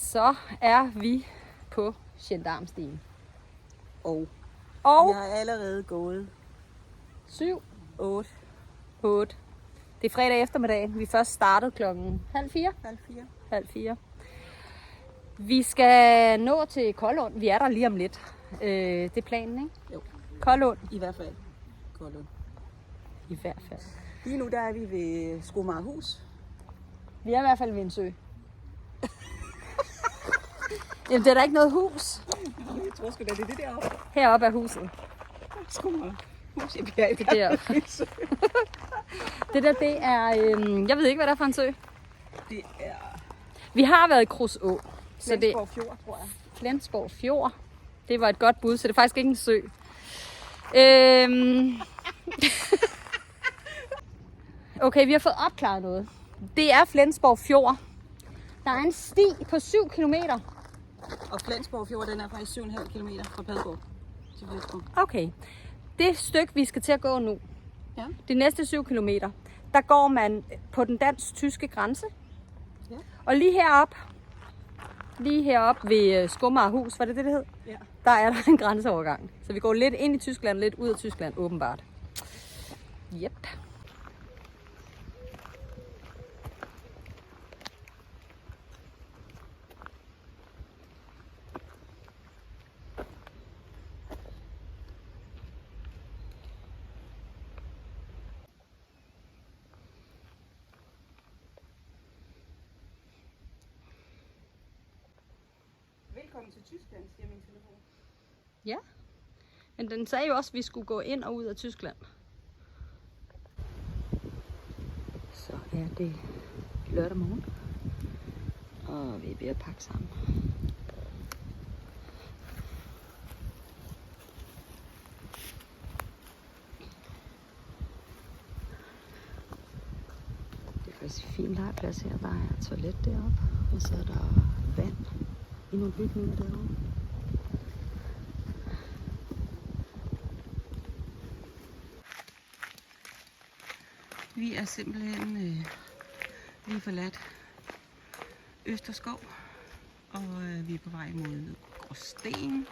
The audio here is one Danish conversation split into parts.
Så er vi på Gendarmstien. Og Og jeg har allerede gået 7, 8, 8. Det er fredag eftermiddag. Vi først startede klokken halv 4. halv 4. Vi skal nå til Kollund. Vi er der lige om lidt. Det er planen, ikke? Jo, Kollund. i hvert fald. Kollund. I hvert fald. Lige nu der er vi ved Skomagerhus. Vi er i hvert fald ved en sø. Jamen, det er da ikke noget hus. Jeg tror sgu da, det er det deroppe. Heroppe er huset. Skomagerhus i Bjerg. Det der. Det der, det er... jeg ved ikke, hvad der er for en sø. Det er Vi har været i Kruså. Så det Flensborg Fjord, tror jeg. Flensborg Fjord. Det var et godt bud, så det er faktisk ikke en sø. Okay, vi har fået opklaret noget. Det er Flensborg Fjord. Der er en sti på 7 kilometer. Og Flensborg Fjord, den er faktisk 7,5 km fra Padborg til Flensborg. Okay. Det stykke, vi skal til at gå nu, Ja. de næste 7 kilometer, der går man på den dansk-tyske grænse. Ja. Og lige heroppe ved Skomagerhus, var det det hed? Ja. Der er der en grænseovergang. Så vi går lidt ind i Tyskland, lidt ud af Tyskland, åbenbart. Yep. Velkommen til Tyskland, siger min telefon. Ja. Men den sagde jo også, at vi skulle gå ind og ud af Tyskland. Så er det lørdag morgen. Og vi er ved at pakke sammen. Det er faktisk en fin legeplads her. Der er et toilet deroppe. Og så er der vand i nogle bygninger derovre. Vi er simpelthen lige forladt Østerskov, og vi er på vej mod Gråsten.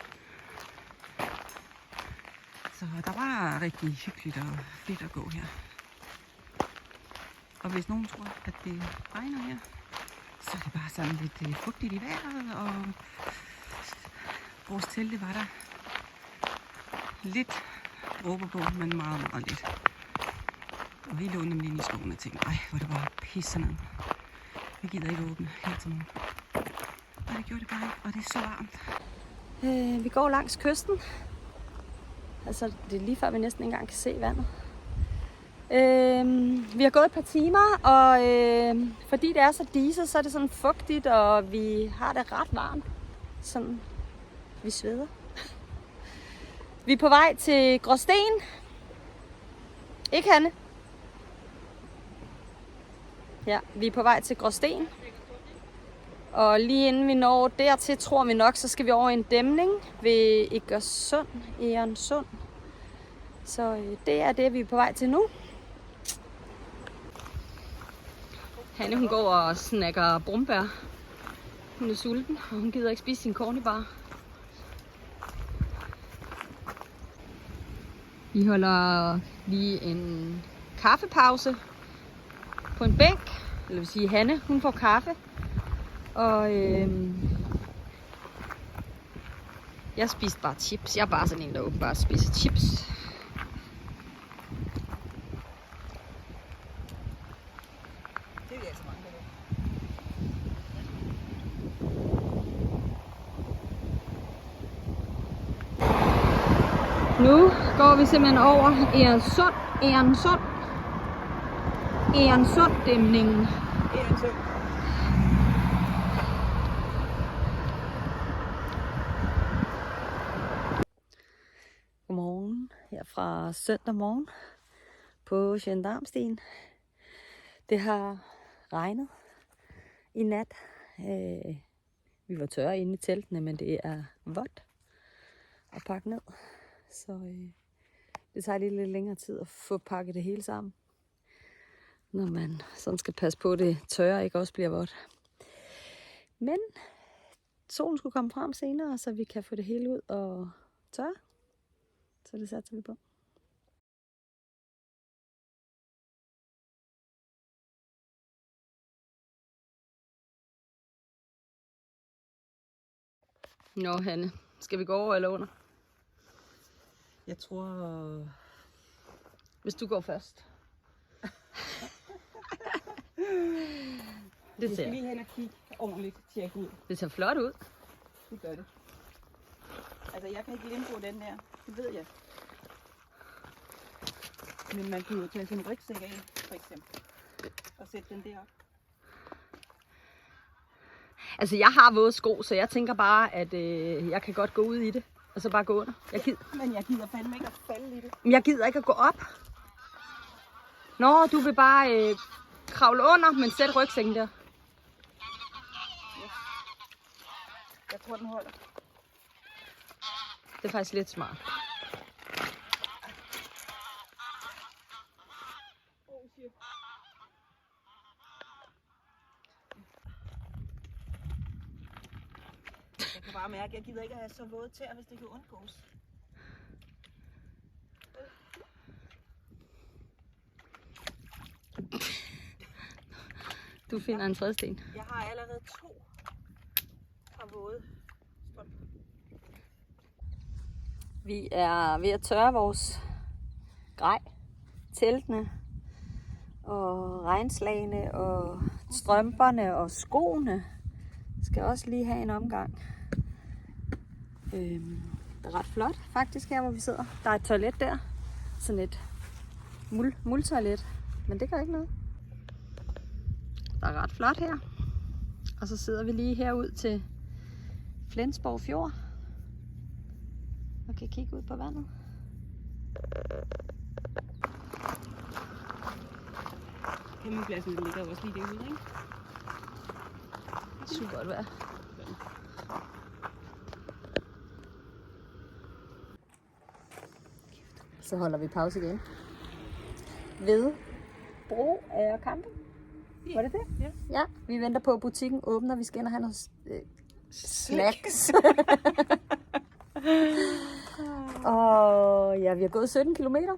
Så der var rigtig hyggeligt og fedt at gå her. Og hvis nogen tror, at det regner her, så er det bare sådan lidt fugtigt i vejret, og vores telte var der lidt dråber på, men meget, meget lidt. Og vi lå nemlig inde i skoven og tænkte, ej, hvor det var pisse ned. Vi gider ikke åbne her til morgen. Og det gjorde det bare ikke, og det er så varmt. Vi går langs kysten. Altså, det er lige før vi næsten ikke engang kan se vandet. Vi har gået et par timer, og fordi det er så diset, så er det sådan fugtigt, og vi har det ret varmt. Sådan, vi sveder. Vi er på vej til Gråsten. Ikke, Hanne? Ja, vi er på vej til Gråsten. Og lige inden vi når dertil, tror vi nok, så skal vi over en dæmning ved Egernsund. Så det er det, vi er på vej til nu. Hanne, hun går og snakker brumbær. Hun er sulten, og hun gider ikke spise sin cornibar. Vi holder lige en kaffepause på en bænk. Eller vil sige, Hanne, hun får kaffe. Og jeg spiste bare chips. Jeg er bare sådan en, der åbenbart spiser chips. Det er altså mange, der Nu går vi simpelthen over Egernsund-dæmningen. Godmorgen her fra søndag morgen på Gendarmstien. Det har regnet i nat. Vi var tørre inde i teltene, men det er vådt at pakke ned. Så det tager lige lidt længere tid at få pakket det hele sammen, når man sådan skal passe på, at det tørre ikke også bliver vådt. Men solen skulle komme frem senere, så vi kan få det hele ud og tørre. Så det satser vi på. Nå, Hanne. Skal vi gå over eller under? Jeg tror... Hvis du går først. Vi skal lige hen og kigge ordentligt, tjekke ud. Det ser flot ud. Det gør det. Altså, jeg kan ikke genbruge den der. Det ved jeg. Men man kan jo tage sin rygsæk af, for eksempel. Og sætte den derop. Altså, jeg har våde sko, så jeg tænker bare, at jeg kan godt gå ud i det. Og så bare gå under. Men jeg gider fandme ikke at falde i det. Jeg gider ikke at gå op. Nå, du vil bare kravle under, men sæt rygsækken der. Yes. Jeg tror, den holder. Det er faktisk lidt smart. Jeg kan bare mærke, at jeg gider ikke at have så våde tæer, hvis det kan undgås. Du finder en tredje sten. Jeg har allerede 2 fra våde strømper. Vi er ved at tørre vores grej, teltene og regnslagene og strømperne og skoene. Skal også lige have en omgang. Det er ret flot faktisk her, hvor vi sidder. Der er et toilet der. Sådan et muldtoilet. Men det gør ikke noget. Der er ret flot her. Og så sidder vi lige herud til Flensborg Fjord. Og kan kigge ud på vandet. Campingpladsen ligger jo også lige derude, ikke? Det skulle godt være. Så holder vi pause igen. Ved Bro af camping. Var det det? Ja. Ja, vi venter på, at butikken åbner. Vi skal ind og have noget snacks. Og ja, vi har gået 17 kilometer.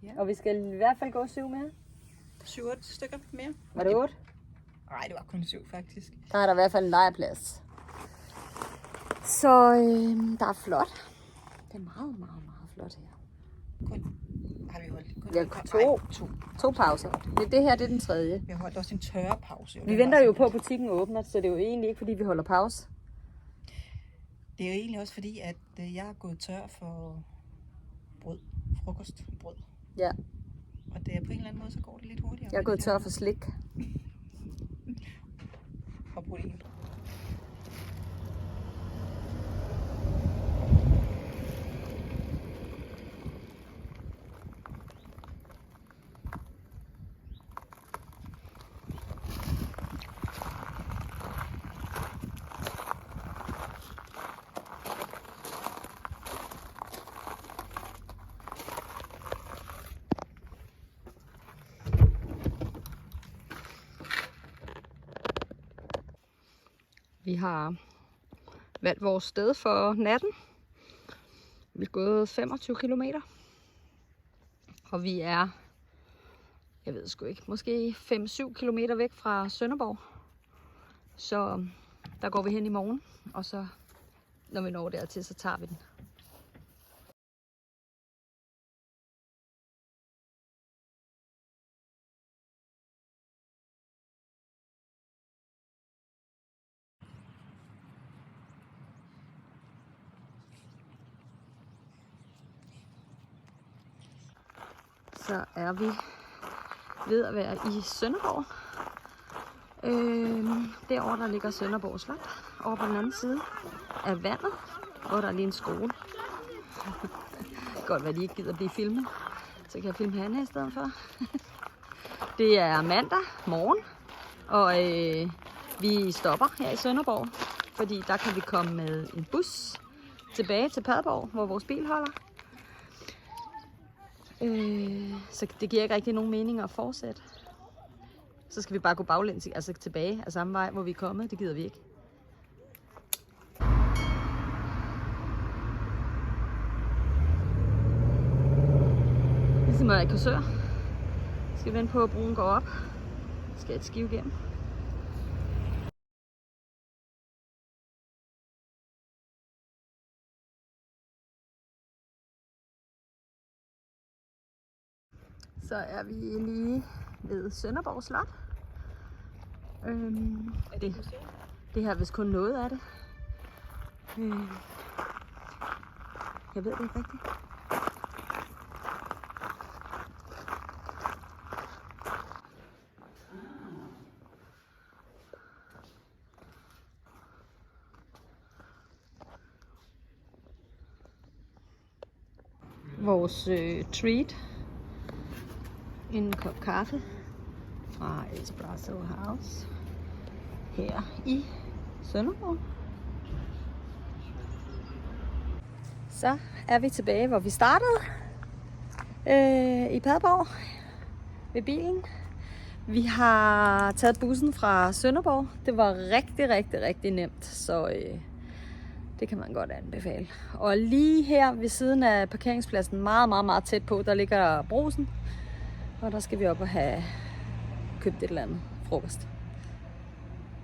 Ja. Og vi skal i hvert fald gå 7 mere. 7-8 stykker mere. Var det 8? Nej, det var kun 7 faktisk. Der er der i hvert fald en legeplads. Så der er flot. Det er meget, meget, meget flot her. Kun har vi holdt. Kun Ja, to pauser. Det her det er den tredje. Vi har holdt også en tørre pause. Vi venter jo på, at butikken åbner, så det er jo egentlig ikke, fordi vi holder pause. Det er jo egentlig også fordi, at jeg er gået tør for brød. Frokostbrød. Ja. Og det er på en eller anden måde, så går det lidt hurtigere. Jeg er gået tør for slik. Og protein. Vi har valgt vores sted for natten. Vi er gået 25 kilometer. Og vi er, jeg ved sgu ikke, måske 5-7 kilometer væk fra Sønderborg. Så der går vi hen i morgen, og så når vi når dertil, så tager vi den. Så er vi ved at være i Sønderborg. Derovre der ligger Sønderborg Slot. Over på den anden side af vandet, hvor der er lige en skole. Godt, hvad de ikke gider blive filmet. Så kan jeg filme Hanne i stedet for. Det er mandag morgen, og vi stopper her i Sønderborg, fordi der kan vi komme med en bus tilbage til Padborg, hvor vores bil holder. Så det giver ikke rigtig nogen mening at fortsætte. Så skal vi bare gå baglæns, altså tilbage af samme vej, hvor vi er kommet. Det gider vi ikke. ligesom at Korsør. Skal vente på, at broen går op. Skal et skive igennem. Så er vi lige ved Sønderborg Slot. Det her er vist kun noget af det. Jeg ved det ikke rigtigt. Vores treat. En kop kaffe fra Espresso House her i Sønderborg. Så er vi tilbage, hvor vi startede. I Padborg ved bilen. Vi har taget bussen fra Sønderborg. Det var rigtig nemt, så det kan man godt anbefale. Og lige her ved siden af parkeringspladsen, meget tæt på, der ligger Brugsen. Og der skal vi op og have købt et eller andet frokost.